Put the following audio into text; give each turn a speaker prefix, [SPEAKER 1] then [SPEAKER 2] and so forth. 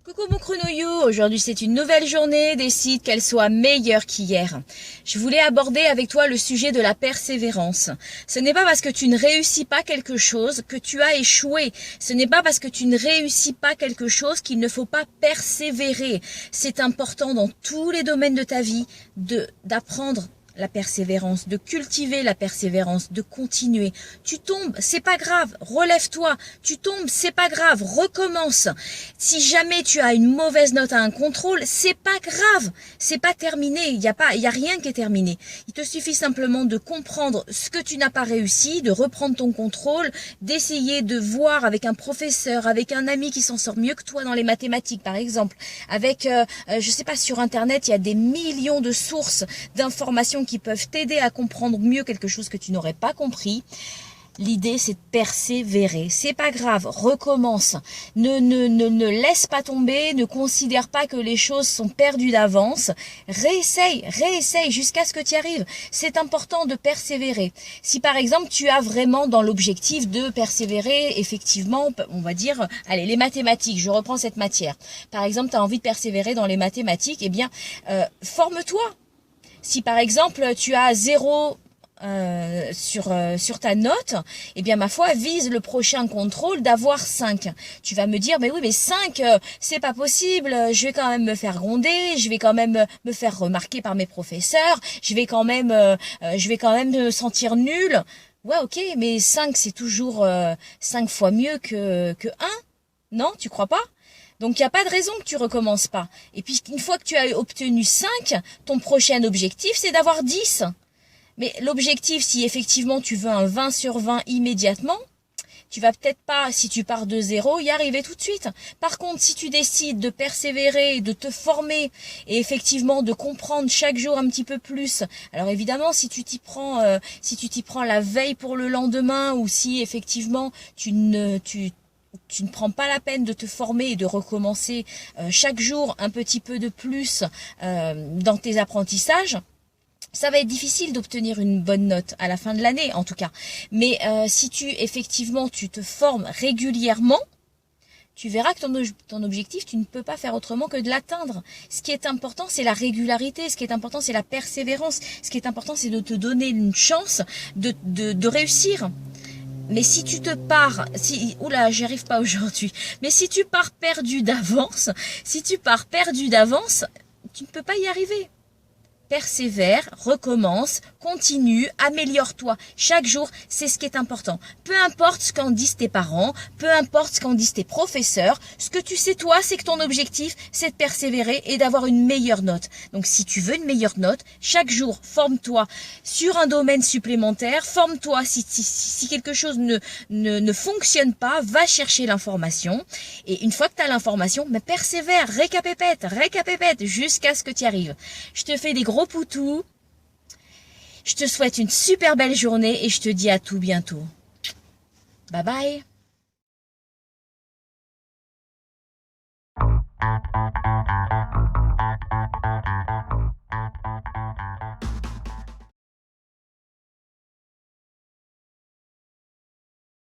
[SPEAKER 1] Coucou mon chrono-you, aujourd'hui c'est une nouvelle journée, décide qu'elle soit meilleure qu'hier. Je voulais aborder avec toi le sujet de la persévérance. Ce n'est pas parce que tu ne réussis pas quelque chose que tu as échoué. Ce n'est pas parce que tu ne réussis pas quelque chose qu'il ne faut pas persévérer. C'est important dans tous les domaines de ta vie d'apprendre la persévérance, de cultiver la persévérance, de continuer. Tu tombes, c'est pas grave, relève-toi. Tu tombes, c'est pas grave, recommence. Si jamais tu as une mauvaise note à un contrôle, c'est pas grave, c'est pas terminé, il y a rien qui est terminé. Il te suffit simplement de comprendre ce que tu n'as pas réussi, de reprendre ton contrôle, d'essayer de voir avec un professeur, avec un ami qui s'en sort mieux que toi dans les mathématiques par exemple, avec je sais pas, sur internet, il y a des millions de sources d'informations qui peuvent t'aider à comprendre mieux quelque chose que tu n'aurais pas compris. L'idée, c'est de persévérer. C'est pas grave, recommence. Ne laisse pas tomber, ne considère pas que les choses sont perdues d'avance. Réessaye jusqu'à ce que tu y arrives. C'est important de persévérer. Si par exemple, tu as vraiment dans l'objectif de persévérer, effectivement, on va dire, allez, les mathématiques, je reprends cette matière. Par exemple, tu as envie de persévérer dans les mathématiques, eh bien, forme-toi. Si par exemple tu as 0 sur ta note, eh bien ma foi, vise le prochain contrôle d'avoir 5. Tu vas me dire, mais oui, mais 5, c'est pas possible, je vais quand même me faire gronder, je vais quand même me faire remarquer par mes professeurs, je vais quand même me sentir nul. Ouais, ok, mais 5, c'est toujours 5 fois mieux que 1. Non, tu crois pas? Donc, il n'y a pas de raison que tu recommences pas. Et puis, une fois que tu as obtenu 5, ton prochain objectif, c'est d'avoir 10. Mais l'objectif, si effectivement tu veux un 20 sur 20 immédiatement, tu vas peut-être pas, si tu pars de 0, y arriver tout de suite. Par contre, si tu décides de persévérer, de te former et effectivement de comprendre chaque jour un petit peu plus. Alors évidemment, si tu t'y prends la veille pour le lendemain, ou si effectivement tu ne prends pas la peine de te former et de recommencer chaque jour un petit peu de plus dans tes apprentissages, ça va être difficile d'obtenir une bonne note à la fin de l'année en tout cas. Mais si tu te formes régulièrement, tu verras que ton objectif, tu ne peux pas faire autrement que de l'atteindre. Ce qui est important, c'est la régularité. Ce qui est important, c'est la persévérance. Ce qui est important, c'est de te donner une chance de réussir. Mais si tu te pars, oula, j'y arrive pas aujourd'hui. Mais si tu pars perdu d'avance, tu ne peux pas y arriver. Persévère, recommence, continue, améliore-toi. Chaque jour, c'est ce qui est important. Peu importe ce qu'en disent tes parents, peu importe ce qu'en disent tes professeurs, ce que tu sais toi, c'est que ton objectif, c'est de persévérer et d'avoir une meilleure note. Donc si tu veux une meilleure note, chaque jour, forme-toi sur un domaine supplémentaire, forme-toi si quelque chose ne fonctionne pas, va chercher l'information. Et une fois que tu as l'information, mais persévère, récapépète, jusqu'à ce que tu y arrives. Je te fais des gros poutous. Je te souhaite une super belle journée et je te dis à tout bientôt. Bye bye.